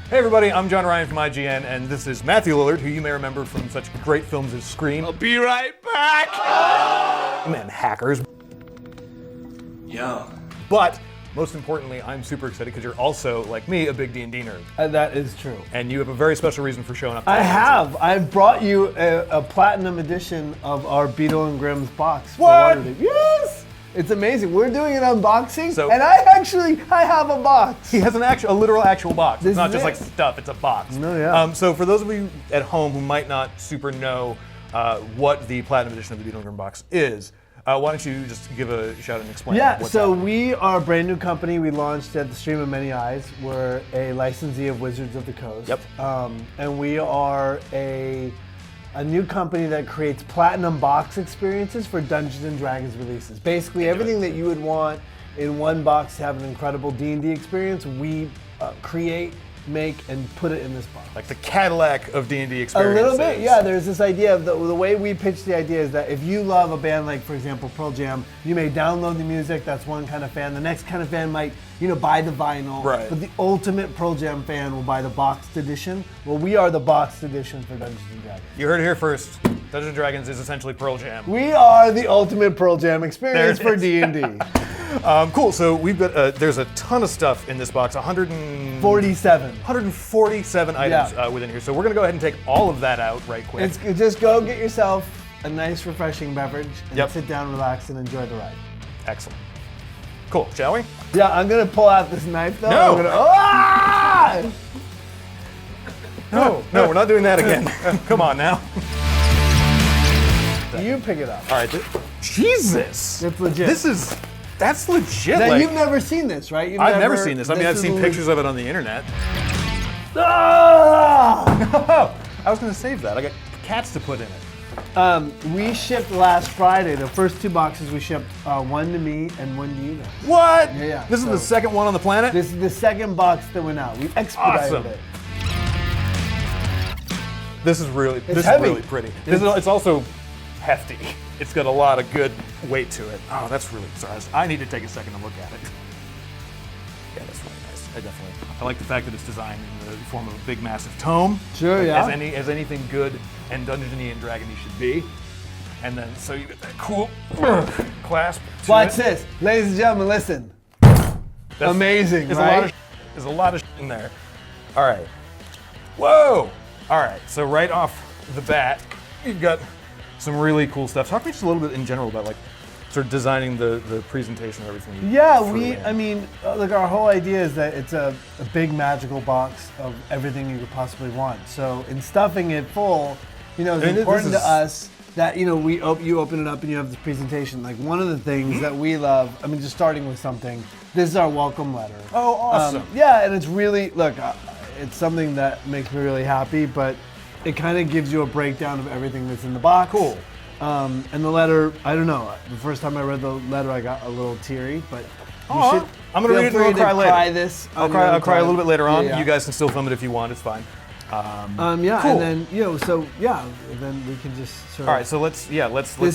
Hey everybody, I'm John Ryan from IGN, and this is Matthew Lillard, who you may remember from such great films as Scream. I'll be right back! And Hackers. Yo. But, most importantly, I'm super excited because you're also, like me, a big D&D nerd. That is true. And you have a very special reason for showing up. I have. I've brought you a platinum edition of our Beetle and Grimm's box. What? For Waterdeep. Yes! It's amazing. We're doing an unboxing, So- and I have a box. He has a literal actual box. This It's not is just it. like stuff, it's a box. No, yeah. So for those of you at home who might not super know what the Platinum Edition of the Beetle and Grimm box is, why don't you just give a shout and explain what's so happening. we are a brand new company. We launched at the Stream of Many Eyes. We're a licensee of Wizards of the Coast. Yep. And we are a new company that creates platinum box experiences for Dungeons and Dragons releases. Basically, everything that you would want in one box to have an incredible D&D experience, we create, make, and put it in this box. Like the Cadillac of D&D A experiences. little bit, yeah. There's this idea of the way we pitch the idea is that if you love a band like, for example, Pearl Jam, you may download the music. That's one kind of fan. The next kind of fan might, buy the vinyl. Right. But the ultimate Pearl Jam fan will buy the boxed edition. Well, we are the boxed edition for Dungeons and Dragons. You heard it here first. Dungeons & Dragons is essentially Pearl Jam. We are the ultimate Pearl Jam experience There for it D&D. Cool. So we've got there's a ton of stuff in this box. 47. 147 items within here. So we're gonna go ahead and take all of that out right quick. Just go get yourself a nice, refreshing beverage and Yep. sit down, relax, and enjoy the ride. Excellent. Cool. Shall we? Yeah, I'm gonna pull out this knife though. No. I'm gonna, ah! No, we're not doing that again. Come on now. You pick it up. All right. Jesus. It's legit. That's legit. Now, like, you've never seen this, right? I've never seen this. I mean, I've is seen the- pictures of it on the internet. Ah! I was gonna save that. I got cats to put in it. We shipped last Friday. The first 2 boxes we shipped, one to me and one to you guys. What? Yeah. This is the second one on the planet? This is the second box that went out. We expedited Awesome. it. This is really heavy. really pretty. It's also hefty. It's got a lot of good weight to it. Oh, that's really sorry. I need to take a second to look at it. Yeah, that's really nice. I like the fact that it's designed in the form of a big, massive tome. Sure, like, yeah. As anything good and Dungeons and Dragons should be. And then so you get that cool clasp. to Watch it. this. Ladies and gentlemen, listen. That's- Amazing, There's right? There's a lot of in there. All right. Whoa. All right. So right off the bat, you've got some really cool stuff. Talk to me just a little bit in general about like sort of designing the presentation of everything. you Yeah, threw in. look, our whole idea is that it's a big magical box of everything you could possibly want. So in stuffing it full, it's this important is- to us that, you open it up and you have this presentation. Like one of the things that we love, just starting with something, this is our welcome letter. Oh, awesome. Yeah, and it's really, it's something that makes me really happy, but it kind of gives you a breakdown of everything that's in the box. Cool. And the letter, I don't know. The first time I read the letter, I got a little teary, but Aw. you should. I'm gonna feel read it and free I'll to cry later. Cry this. I'll cry a little bit later on. Yeah. You guys can still film it if you want. It's fine. Yeah, cool. and then then we can just sort of. All right. So let's This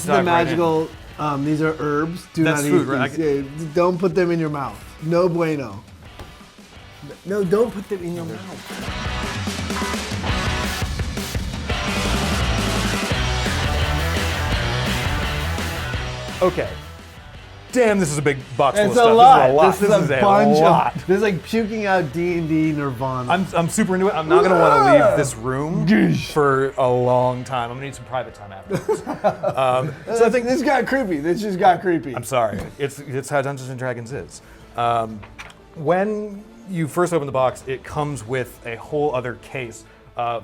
is the dive right in. magical. These are herbs. Do That's not food, eat right? these. Don't put them in your mouth. No bueno. No, don't put them in your mouth. Okay. Damn, this is a big box full of It's stuff. a lot. This is a lot. bunch lot. This is like puking out D&D Nirvana. I'm super into it. I'm not gonna want to leave this room for a long time. I'm gonna need some private time afterwards. So I think this got creepy. This just got creepy. I'm sorry. It's how Dungeons and Dragons is. When you first open the box, it comes with a whole other case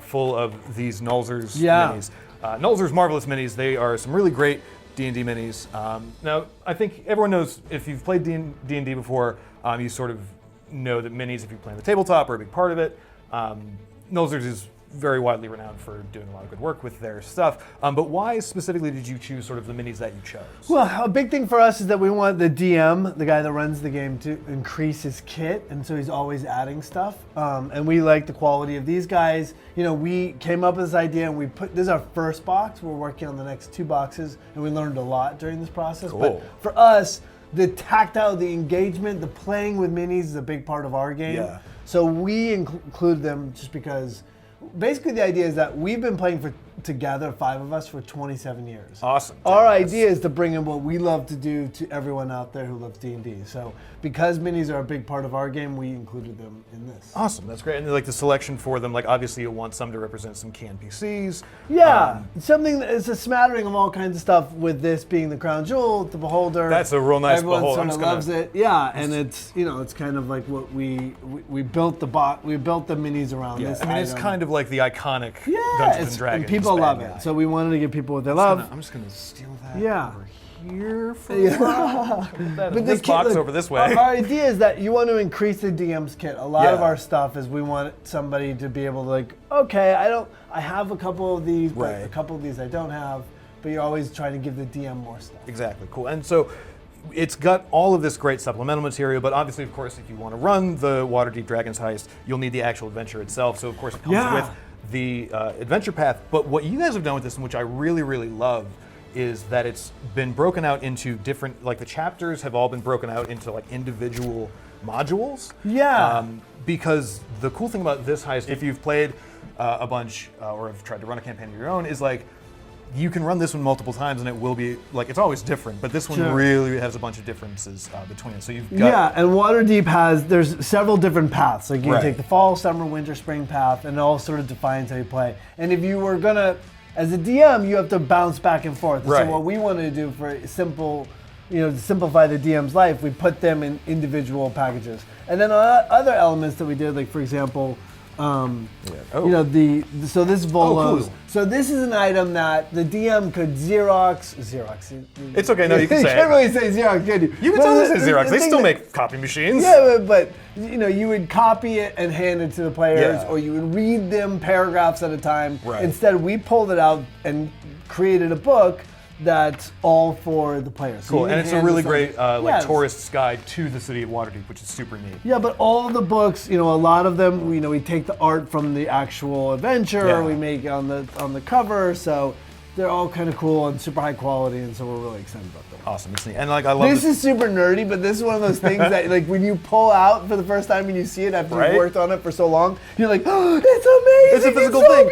full of these Nulzer's minis. Nulzer's Marvelous Minis. They are some really great D&D minis. Now, I think everyone knows if you've played D&D before, you sort of know that minis, if you play on the tabletop, are a big part of it. Nulzer's is very widely renowned for doing a lot of good work with their stuff. But why specifically did you choose sort of the minis that you chose? Well, a big thing for us is that we want the DM, the guy that runs the game, to increase his kit, and so he's always adding stuff. And we like the quality of these guys. We came up with this idea, and this is our first box. We're working on the next 2 boxes, and we learned a lot during this process. Cool. But for us, the tactile, the engagement, the playing with minis is a big part of our game. Yeah. So we include them just because. Basically, the idea is that we've been playing together, 5 of us, for 27 years. Awesome. Our idea is to bring in what we love to do to everyone out there who loves D&D. So because minis are a big part of our game, we included them in this. Awesome, that's great. And like the selection for them, like obviously you want some to represent some key NPCs. Yeah, something that is a smattering of all kinds of stuff. With this being the crown jewel, the beholder. That's a real nice everyone beholder. Everyone sort of loves it. Yeah, and it's it's kind of like what we built the we built the minis around this. I mean, it's kind of like the iconic Dungeons and Dragons. And people love it. So we wanted to give people what they love. I'm just gonna steal that. Yeah. Over here for but this box over this way. Our idea is that you want to increase the DM's kit. A lot of our stuff is we want somebody to be able to like, okay, I have a couple of these, but a couple of these I don't have. But you're always trying to give the DM more stuff. Exactly, cool. And so it's got all of this great supplemental material, but obviously, of course, if you want to run the Waterdeep Dragon Heist, you'll need the actual adventure itself. So, of course, it comes with the adventure path. But what you guys have done with this, and which I really, really love, is that it's been broken out into different, like the chapters have all been broken out into like individual modules. Yeah. Because the cool thing about this heist, if you've played a bunch or have tried to run a campaign of your own, is like, you can run this one multiple times and it will be, like, it's always different, but this one really has a bunch of differences between it. So you've got... and Waterdeep there's several different paths. Like you can take the fall, summer, winter, spring path, and it all sort of defines how you play. And if you were gonna, as a DM, you have to bounce back and forth. And so what we wanted to do for to simplify the DM's life, we put them in individual packages. And then other elements that we did, like for example, so this Volo's. Cool. So this is an item that the DM could Xerox. It's okay. No, you can say. You can't really say Xerox, can you? You can totally say Xerox. They still make copy machines. Yeah, but you would copy it and hand it to the players, or you would read them paragraphs at a time. Right. Instead, we pulled it out and created a book that's all for the players. So cool, and it's a really great tourist's guide to the city of Waterdeep, which is super neat. Yeah, but all the books, a lot of them, we take the art from the actual adventure, we make it on the cover, so they're all kind of cool and super high quality, and so we're really excited about them. Awesome, it's neat. And like I love this is super nerdy, but this is one of those things that like when you pull out for the first time and you see it after you've worked on it for so long, you're like, oh, it's amazing! It's a physical thing.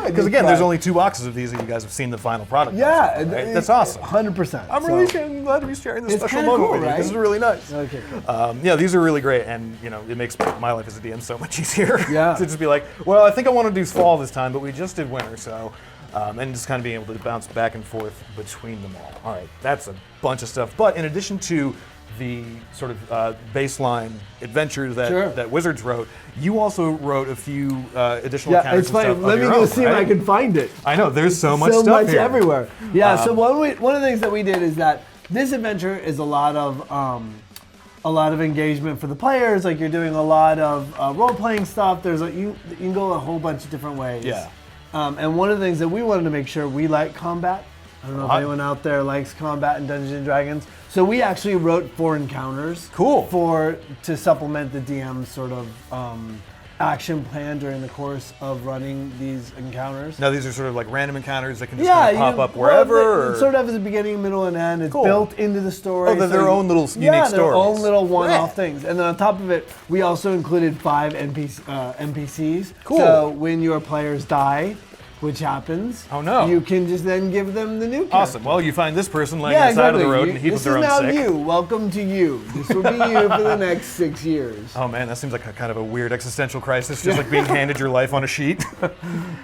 Because again, there's only 2 boxes of these, and you guys have seen the final product. Yeah, that's awesome. 100%. I'm really glad to be sharing this special moment with you. This is really nice. Okay, cool. These are really great, and it makes my life as a DM so much easier. Yeah. To just be like, well, I think I want to do fall this time, but we just did winter, so. And just kind of being able to bounce back and forth between them all. All right, that's a bunch of stuff. But in addition to the sort of baseline adventure that Wizards wrote, you also wrote a few additional encounters and stuff. Let me go see if I can find it. I know, there's so much stuff here. Everywhere. Yeah, so one of the things that we did is that this adventure is a lot of engagement for the players. Like you're doing a lot of role-playing stuff. There's you can go a whole bunch of different ways. Yeah. And one of the things that we wanted to make sure, we like combat. I don't know if anyone out there likes combat in Dungeons and Dragons. So we actually wrote 4 encounters. Cool. To supplement the DM's sort of action plan during the course of running these encounters. Now these are sort of like random encounters that can just kind of pop up wherever? It sort of has a beginning, middle, and end. It's built into the story. Oh, they're their own little unique stories. Yeah, their own little one-off things. And then on top of it, we also included 5 NPCs. Cool. So when your players die, which happens, you can just then give them the new character. Awesome. Well, you find this person laying on the side of the road and heap of their own sick. This is now you. Welcome to you. This will be you for the next 6 years. Oh man, that seems like a kind of a weird existential crisis, just like being handed your life on a sheet.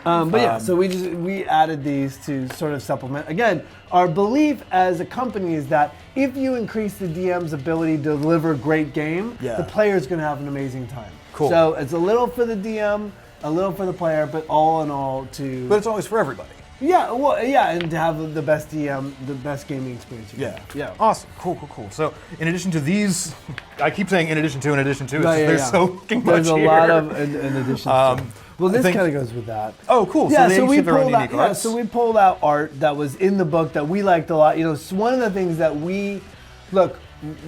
So we added these to sort of supplement. Again, our belief as a company is that if you increase the DM's ability to deliver a great game, the player's going to have an amazing time. Cool. So it's a little for the DM, a little for the player, but all in all But it's always for everybody. Yeah, and to have the best DM, the best gaming experience. Yeah. Awesome. Cool. So in addition to these, I keep saying in addition to, there's so fucking much There's a here. lot of in addition to. Well, this kind of goes with that. Oh, cool. Yeah, so we pulled out. Yeah, so we pulled out art that was in the book that we liked a lot. So one of the things that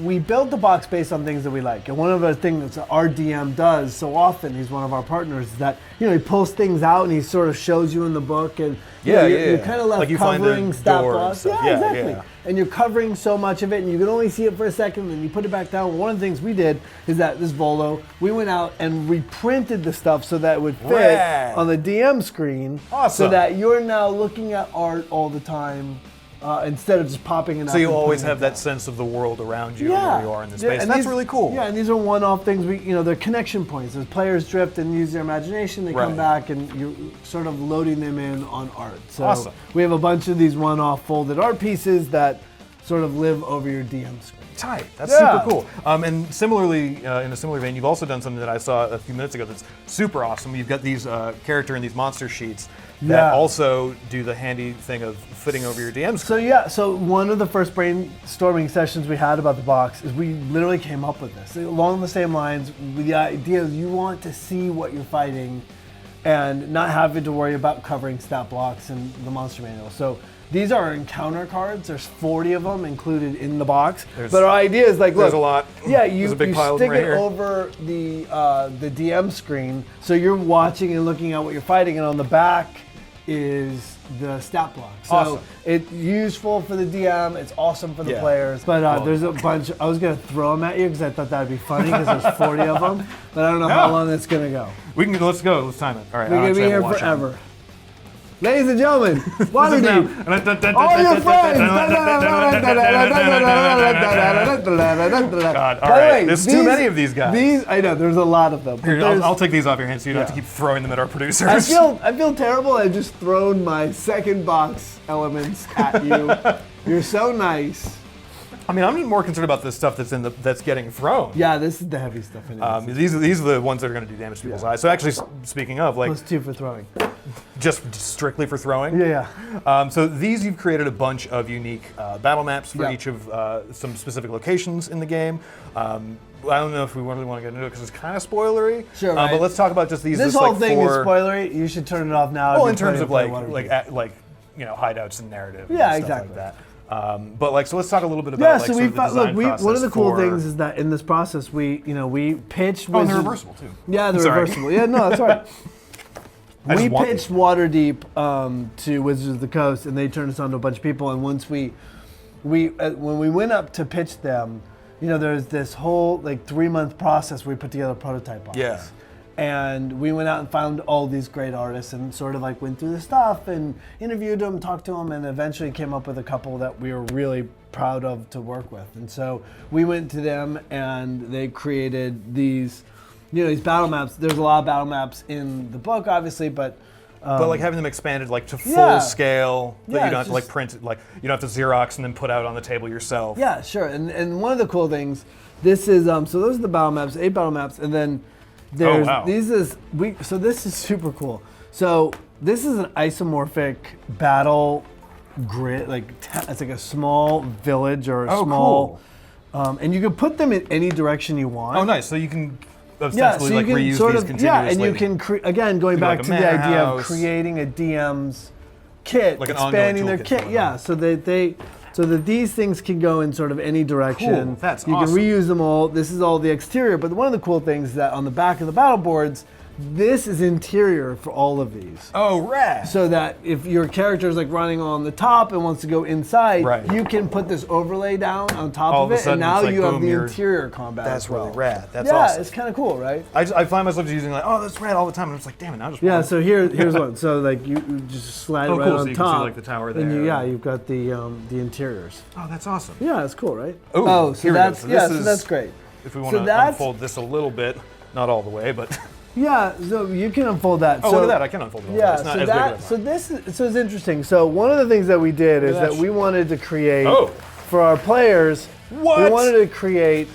we built the box based on things that we like. And one of the things that our DM does so often, he's one of our partners, is that, he pulls things out and he sort of shows you in the book. And you're kind of left like you covering find stat door blocks. and stuff. Yeah, exactly. Yeah. And you're covering so much of it, and you can only see it for a second, and you put it back down. One of the things we did is that this Volo, we went out and reprinted the stuff so that it would fit on the DM screen. Awesome. So that you're now looking at art all the time. Instead of just popping it up. So you always have that sense of the world around you and where you are in the space. And that's really cool. Yeah, and these are one-off things. They're connection points. As players drift and use their imagination, they come back and you're sort of loading them in on art. So awesome. We have a bunch of these one-off folded art pieces that sort of live over your DM screen. Tight. That's super cool. And similarly, in a similar vein, you've also done something that I saw a few minutes ago that's super awesome. You've got these character and these monster sheets that also do the handy thing of fitting over your DM screen. So one of the first brainstorming sessions we had about the box is we literally came up with this. Along the same lines, the idea is you want to see what you're fighting and not having to worry about covering stat blocks and the monster manual. So these are encounter cards. There's 40 of them included in the box. But our idea is like, look, there's a lot. Yeah, There's a big pile stick right it here. over the DM screen, so you're watching and looking at what you're fighting, and on the back is the stat block. So awesome. it's useful for the DM. It's awesome for the players. But there's a bunch. I was gonna throw them at you because I thought that'd be funny because there's 40 of them. But I don't know how long that's gonna go. Let's go. Let's time it. All right. We're gonna be here forever. Ladies and gentlemen, Waterdeep, all your friends. God, all right. There's too many of these guys. I know, there's a lot of them. Here, I'll take these off your hands so you don't have to keep throwing them at our producers. I feel terrible. I've just thrown my second box elements at you. You're so nice. I mean, I'm more concerned about the stuff that's getting thrown. Yeah, this is the heavy stuff in it. These are the ones that are going to do damage to people's eyes. So actually, speaking of, like, +2 for throwing. Just strictly for throwing. Yeah. So these you've created a bunch of unique battle maps for each of some specific locations in the game. I don't know if we really want to get into it because it's kind of spoilery. Sure. Right. But let's talk about just these. This whole thing is spoilery. You should turn it off now. Well, in terms of like hideouts and narrative. Yeah, and stuff exactly. Like that. So let's talk a little bit about so we one of the cool things is that in this process we pitched. And they're reversible too. Yeah, they're reversible. Yeah, no, that's right. We pitched Waterdeep to Wizards of the Coast, and they turned us on to a bunch of people. And once when we went up to pitch them, there's this whole 3-month process where we put together a prototype box. Yeah. And we went out and found all these great artists and sort of went through the stuff and interviewed them, talked to them, and eventually came up with a couple that we were really proud of to work with. And so we went to them and they created these, these battle maps. There's a lot of battle maps in the book, obviously, but having them expanded to full scale, that you don't have to print it, you don't have to Xerox and then put out on the table yourself. Yeah, sure. And one of the cool things, this is so those are the battle maps, 8 battle maps, and then there's so this is super cool. So this is an isomorphic battle grid, it's like a small village or a small, and you can put them in any direction you want. Oh, nice. So you can ostensibly reuse these continuously. Yeah, and you can again going back to the idea of creating a DM's kit, expanding their kit. Yeah, so that these things can go in sort of any direction. Cool. That's you awesome. can reuse them all. This is all the exterior, but one of the cool things is that on the back of the battle boards, this is interior for all of these. Oh, rad. So that if your character is running on the top and wants to go inside, you can put this overlay down on top of it, and now you have the interior combat. That's as well. really rad. That's awesome. Yeah, it's kind of cool, right? I find myself just using that's rad all the time, and I'm just damn it, now just. Yeah, so here's one. So you just slide it right cool. on So you top. can see the tower there. And you've got the interiors. Oh, that's awesome. Yeah, it's cool, right? Oh, so that's so that's great. If we want to unfold this a little bit, not all the way, but. Yeah, so you can unfold that. Oh, look at that! I can unfold it. Yeah, it's not as big as so it's interesting. So one of the things that we did is that we wanted to create for our players. What? We wanted to create.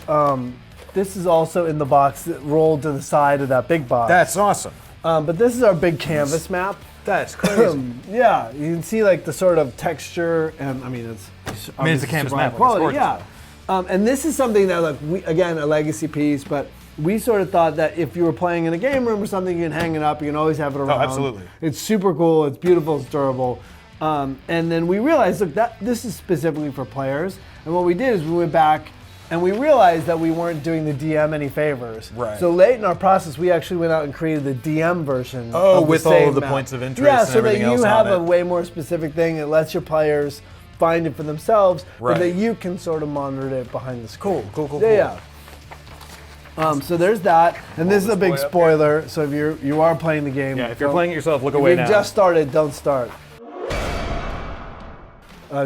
This is also in the box that rolled to the side of that big box. That's awesome. But this is our big canvas map. That's crazy. Yeah, you can see the sort of texture, and it's a canvas map. Quality, yeah. And this is something that a legacy piece, but. We sort of thought that if you were playing in a game room or something, you can hang it up, you can always have it around. Oh, absolutely. It's super cool, it's beautiful, it's durable. And then we realized, this is specifically for players. And what we did is we went back And we realized that we weren't doing the DM any favors. Right. So late in our process, we actually went out and created the DM version. Oh, of with the all same of the map. points of interest Yeah, and so that everything you else have on a it. way more specific thing that lets your players find it for themselves, Right. but that you can sort of monitor it behind the screen. Cool. Yeah. So there's that, and this is a big this boy up spoiler. So if you are playing the game, Yeah, if you're playing it yourself, look if away you've now. just started, don't start.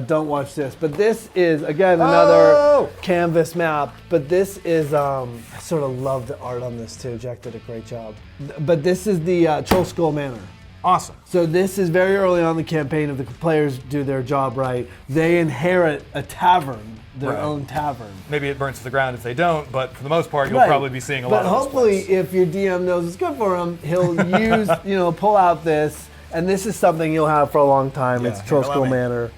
Don't watch this. But this is, again, another canvas map. But this is, I sort of love the art on this too. Jack did a great job. But this is the Troll Skull Manor. Awesome. So this is very early on in the campaign. If the players do their job right, they inherit a tavern, their own tavern. Maybe it burns to the ground if they don't, but for the most part, you'll Right. probably be seeing a lot But of this hopefully, place. if your DM knows it's good for him, he'll use, pull out this, and this is something you'll have for a long time. Yeah, It's Troll allow Skull me. Manor.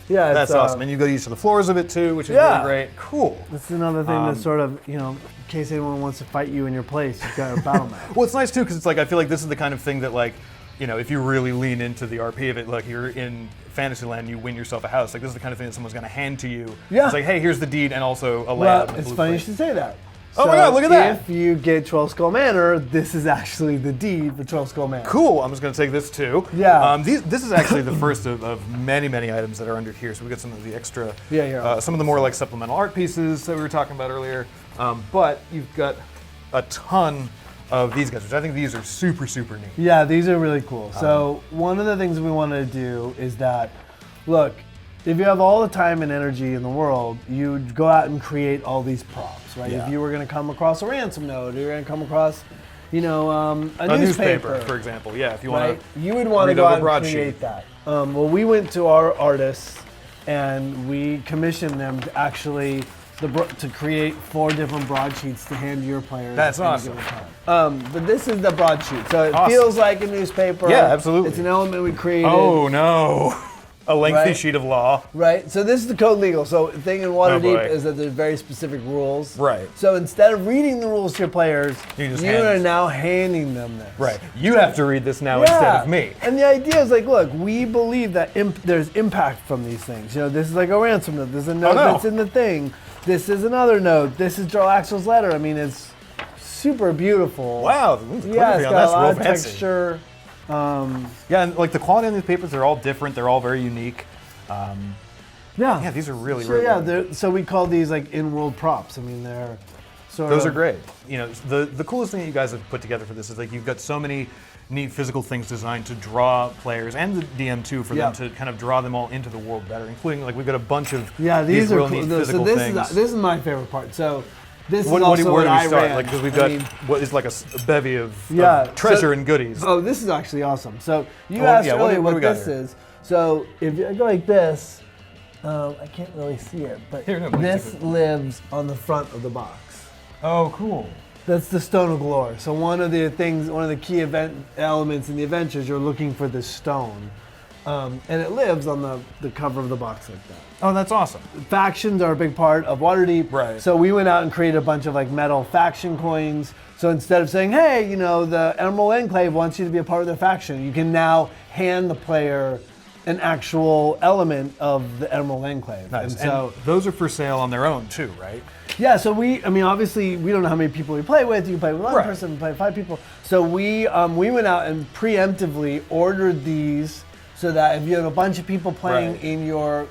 Yeah, That's it's, awesome. And you go to each of the floors of it too, which is Yeah. really great. Cool. That's another thing that sort of, in case anyone wants to fight you in your place, you've got a battle map. Well, it's nice too because it's like I feel like this is the kind of thing that like, if you really lean into the RP of it, like you're in Fantasyland, you win yourself a house. Like this is the kind of thing that someone's going to hand to you. Yeah. It's like, hey, here's the deed and also a layout. Well, and a it's blueprint. funny you should say that. Oh my God, look at that. If you get Troll Skull Manor, this is actually the deed for Troll Skull Manor. Cool. I'm just going to take this too. Yeah. This is actually the first of many items that are under here. So we got some of the extra, some of the more like supplemental art pieces that we were talking about earlier. But you've got a ton of these guys, which I think these are super neat. Yeah, these are really cool. So one of the things we want to do is that, look, if you have all the time and energy in the world, you'd go out and create all these props, right? Yeah. If you were going to come across a ransom note, or you're going to come across, a newspaper, for example. Yeah, if you want right? to. You would want to read go over out and broadsheet. create that. Well, we went to our artists and we commissioned them to actually to create 4 different broadsheets to hand to your players. That's at any awesome. given time. But this is the broadsheet, so it Awesome. feels like a newspaper. Yeah, absolutely. It's an element we created. Oh no, a lengthy Right. sheet of law. Right, so this is the code legal. So the thing in boy. Waterdeep is that there's very specific rules. Right. So instead of reading the rules to your players, You just you hand are it. now handing them this. Right. You have to read this now instead of me. And the idea is like, look, we believe that there's impact from these things. This is like a ransom note. There's a note no. that's in the thing. This is another note. This is Joel Axel's letter. I mean, it's super beautiful. Wow, the Yeah, it's calligraphy on got a that's lot real of fancy. texture. Yeah, and like the quality on these papers, they're all different. They're all very unique. Yeah, these are really, So really yeah, good. so we call these like in-world props. I mean, they're sort Those of. are great. The coolest thing that you guys have put together for this is like you've got so many neat physical things designed to draw players and the DM too for them to kind of draw them all into the world better, inclling like we've got a bunch of Yeah, these are real cool. neat So physical this things. is this is my favorite part. This Where is also do what we I start? ran. Like because we've I got mean, what is like a bevy of so- treasure and goodies. Oh, this is actually awesome. So you Oh, asked yeah, earlier what do what we got this here? is. So if you go like this, I can't really see it, but Here, no, please this take lives on the front of the box. Oh, cool. That's the Stone of Glory. So one of the key event elements in the adventures, you're looking for this stone. And it lives on the cover of the box like that. Oh, that's awesome. Factions are a big part of Waterdeep. Right. So we went out and created a bunch of like metal faction coins. So instead of saying, hey, the Emerald Enclave wants you to be a part of their faction, you can now hand the player an actual element of the Emerald Enclave. Nice. And so And those are for sale on their own too, right? yeah, so obviously we don't know how many people we play with. You play with one Right. person, we play with 5 people. So we went out and preemptively ordered these so that if you have a bunch of people playing Right. in your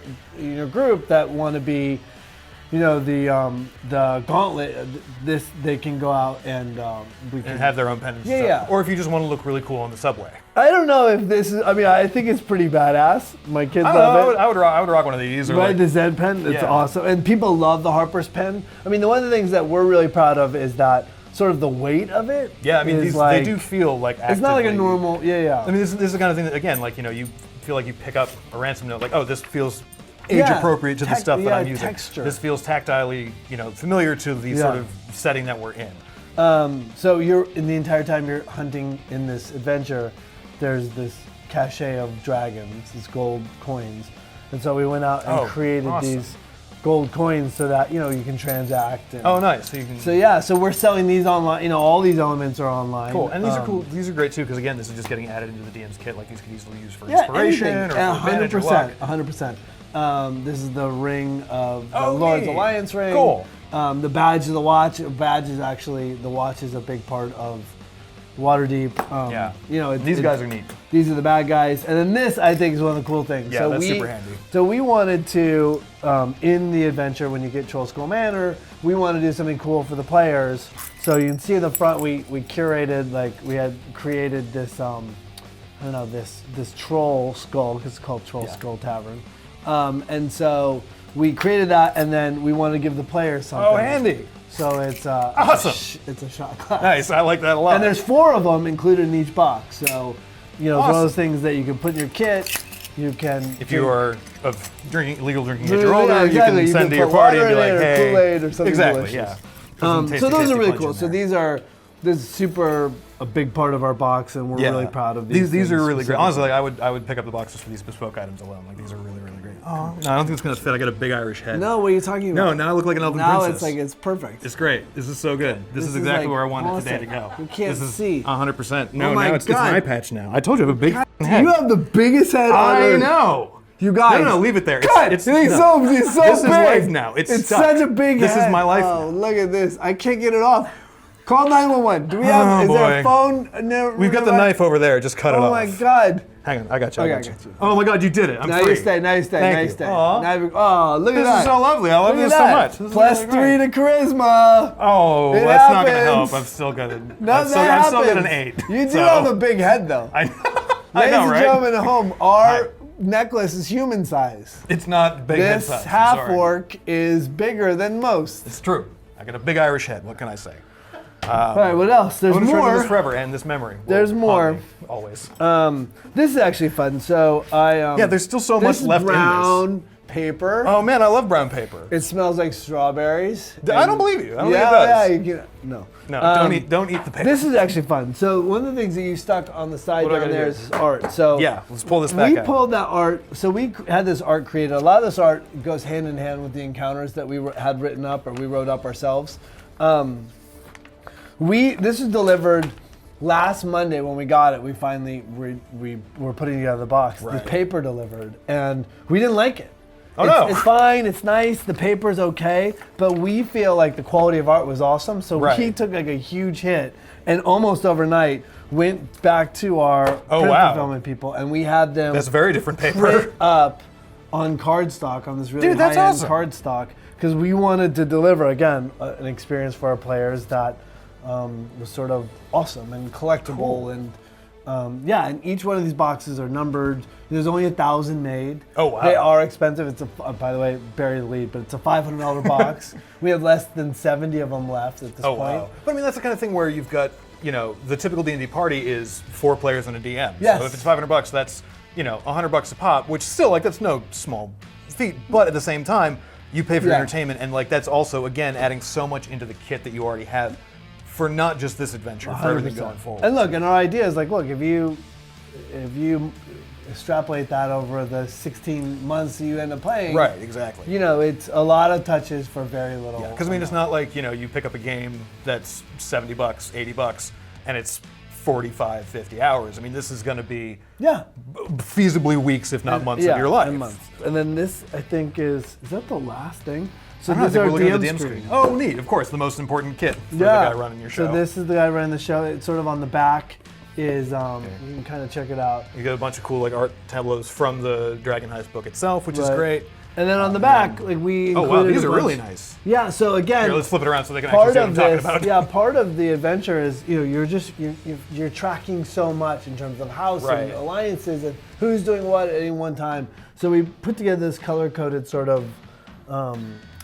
group that want to be, the gauntlet, they can go out and we can And have their own pendants. Yeah, and stuff. yeah. Or if you just want to look really cool on the subway. I don't know if this is. I think it's pretty badass. My kids I don't know, love it. I would rock one of these. Or Right, like, the Zen pen, it's Yeah. awesome. And people love the Harper's pen. I mean, one of the things that we're really proud of is that sort of the weight of it. yeah, I mean, is these, like, they do feel like actively. It's not like a normal, yeah. I mean, this is the kind of thing that, again, like, you feel like you pick up a ransom note, like, oh, this feels age Yeah, appropriate to the stuff that I'm using. texture. This feels tactilely, familiar to the Yeah. sort of setting that we're in. So the entire time you're hunting in this adventure, there's this cache of dragons, these gold coins. And so we went out and created awesome. these gold coins so that, you can transact. And Oh, nice. So you can. so we're selling these online. All these elements are online. Cool, and these are cool. These are great too, because again, this is just getting added into the DM's kit. Like these could easily use for Yeah, inspiration anything. or for advantage or luck. 100%. This is the ring of the Oh, Lord's neat. Alliance ring. Cool. The badge of the watch. Badge is actually the watch is a big part of Waterdeep. These guys are neat. These are the bad guys, and then this I think is one of the cool things. Yeah, that's super handy. So we wanted to, in the adventure when you get Troll Skull Manor, we want to do something cool for the players. So you can see in the front we curated, like we had created this this troll skull, because it's called Troll Skull Tavern, and so we created that, and then we wanted to give the players something. Oh, handy. So it's awesome. It's a shot glass. Nice, I like that a lot. And there's 4 of them included in each box. So, it's awesome. one of those things that you can put in your kit. You can. If you are of legal drinking age or older, you can send to your party and be like, hey. Kool-Aid or something exactly, delicious. yeah. So those are really cool. So this is super a big part of our box, and we're really proud of these. These are really great. Honestly, like, I would pick up the boxes for these bespoke items alone. Like, these are really, really great. Oh, no, I don't think it's gonna fit. I got a big Irish head. No, what are you talking about? No, now I look like an elven now princess. it's perfect. It's great. This is so good. This is exactly where I wanted today to go. You can't see. 100%. No, Oh my now it's an God. eye patch now. I told you I have a big head. You have the biggest head on I earth. know. You guys. No, leave it there. He's so This big. is life now. It's such a big head. This is my life Oh, now. look at this. I can't get it off. Call 911. Do we have, is there a phone? We've got the knife over there. Just cut it off. Oh my God. Hang on, I got you. Okay, I got you. Oh my God, you did it. I'm Now free. you stay. Thank you. Aw. Oh, look at that. This is so lovely. I love Look this at so that. much. This is Plus really 3 great. to charisma. Oh, It that's not going to happens. help. I'm still going to. Nothing I'm still happens. at an 8. You do so. have a big head, though. I Ladies know, and right? gentlemen at home, our necklace is human size. It's not big head This size. I'm half sorry. orc is bigger than most. It's true. I got a big Irish head. What can I say? All right, what else? There's I'm gonna treasure more. this forever, and this memory. will There's more. haunt me, always. This is actually fun. So Yeah, there's still so much this is left in this. brown paper. Oh man, I love brown paper. It smells like strawberries. I don't believe you. I don't yeah, think it does. yeah, you can, no. No, don't eat the paper. This is actually fun. So one of the things that you stuck on the side What do I down gotta there do? is art. So Yeah, let's pull this back we out. pulled that art. So we had this art created. A lot of this art goes hand in hand with the encounters that we had written up or we wrote up ourselves. This was delivered last Monday when we got it. We finally we were putting together the box. Right. The paper delivered, and we didn't like it. Oh, no. It's fine. It's nice. The paper's okay, but we feel like the quality of art was awesome. So Right. we took like a huge hit, and almost overnight went back to our print wow. fulfillment people, and we had them That's very different paper. print up on cardstock, on this really Dude, that's high-end awesome. cardstock, because we wanted to deliver again an experience for our players that was sort of awesome and collectible. Cool. And and each one of these boxes are numbered. There's only 1,000 made. Oh, wow. They are expensive. It's by the way, bury the lead, but it's a $500 box. We have less than 70 of them left at this Oh point. wow! But I mean, that's the kind of thing where you've got, the typical D&D party is 4 players and a DM. Yes. So if it's $500, that's $100 a pop, which still that's no small feat. But at the same time, you pay for your Yeah. entertainment, and that's also again adding so much into the kit that you already have for not just this adventure, for everything 100%. going forward. And look, and our idea is like, look, if you extrapolate that over the 16 months that you end up playing, Right, exactly. it's a lot of touches for very little. Because I mean, it's not like you pick up a game that's $70, $80, and it's 45, 50 hours. I mean, this is going to be feasibly weeks, if not months of your life. And months. And then this, I think, is that the last thing? So I don't know, I these think are we're looking at the DM DM screen. screen. Oh, neat. Of course, the most important kit for the guy running your show. So this is the guy running the show. It's sort of on the back is, you can kind of check it out. You get a bunch of cool art tableaus from the Dragon Heist book itself, which is Right. great. And then on the back, we Oh wow, included these a are really bunch- nice. Yeah, so again, Here, let's flip it around so they can actually part see what I'm of talking this, about. part of the adventure is you're tracking so much in terms of house Right. and alliances and who's doing what at any one time. So we put together this color-coded sort of,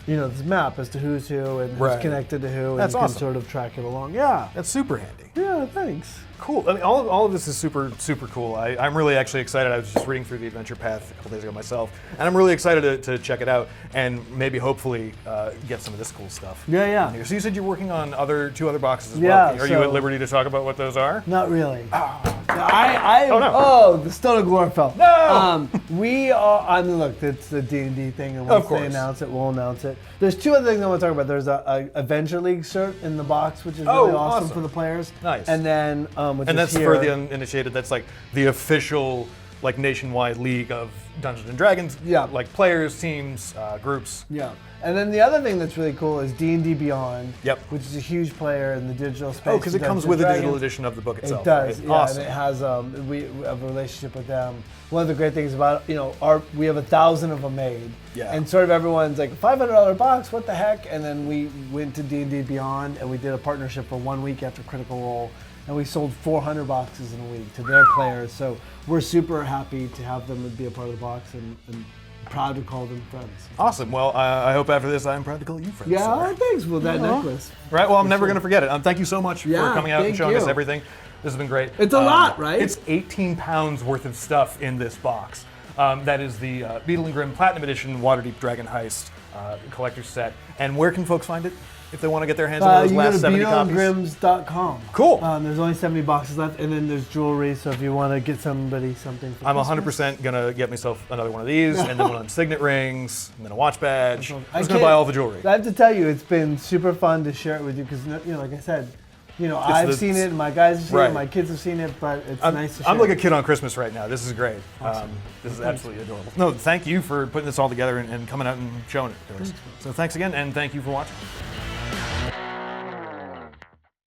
this map as to who's who and who's Right. connected to who, That's and you awesome. can sort of track it along. Yeah, That's super handy. yeah, thanks. Cool. I mean, all of this is super, super cool. I'm really actually excited. I was just reading through the adventure path a couple days ago myself, and I'm really excited to check it out and maybe hopefully get some of this cool stuff. Yeah. in here. So you said you're working on two other boxes as Yeah, well. Are you so- at liberty to talk about what those are? Not really. Oh, no. The Stone of Glorfell. No! We are. I mean, look, it's the D&D thing, and once Of they course. announce it, we'll announce it. There's 2 other things I want to talk about. There's a Adventure League shirt in the box, which is really Oh, awesome awesome. for the players. Nice. And then, which And is that's here. for the uninitiated. That's like the official like nationwide league of Dungeons and Dragons. Yeah. Like players, teams, groups. Yeah. And then the other thing that's really cool is D&D Beyond, Yep. which is a huge player in the digital space. Oh, because it comes Dungeons with and a digital Dragons. edition of the book itself. It does, right? yeah, Awesome. and it has we have a relationship with them. One of the great things about we have 1,000 of them made, Yeah. and sort of everyone's like $500 box, what the heck? And then we went to D&D Beyond, and we did a partnership for 1 week after Critical Role, and we sold 400 boxes in a week to their players. So we're super happy to have them be a part of the box, and proud to call them friends. Awesome. Well, I hope after this I'm proud to call you friends. Yeah, sir. thanks. Well, that necklace. Right. Well, I'm never going to forget it. Thank you so much for Yeah, coming out and thank showing us you. everything. This has been great. It's a lot, right? It's 18 pounds worth of stuff in this box. That is the Beetle and Grimm Platinum Edition Waterdeep Dragon Heist collector's set. And where can folks find it if they want to get their hands on those You last go to 70 copies? beetleandgrimms.com. Cool. There's only 70 boxes left, and then there's jewelry. So if you want to get somebody something, for I'm Christmas. 100% going to get myself another one of these, and then one on signet rings, and then a watch badge. I'm I just going to can't- buy all the jewelry. I have to tell you, it's been super fun to share it with you because, like I said, I've seen it, my guys have seen Right. it, my kids have seen it, but it's I'm, nice to share. I'm like a kid on Christmas right now. This is great. Awesome. This is absolutely adorable. No, thank you for putting this all together and coming out and showing it to us. So thanks again, and thank you for watching.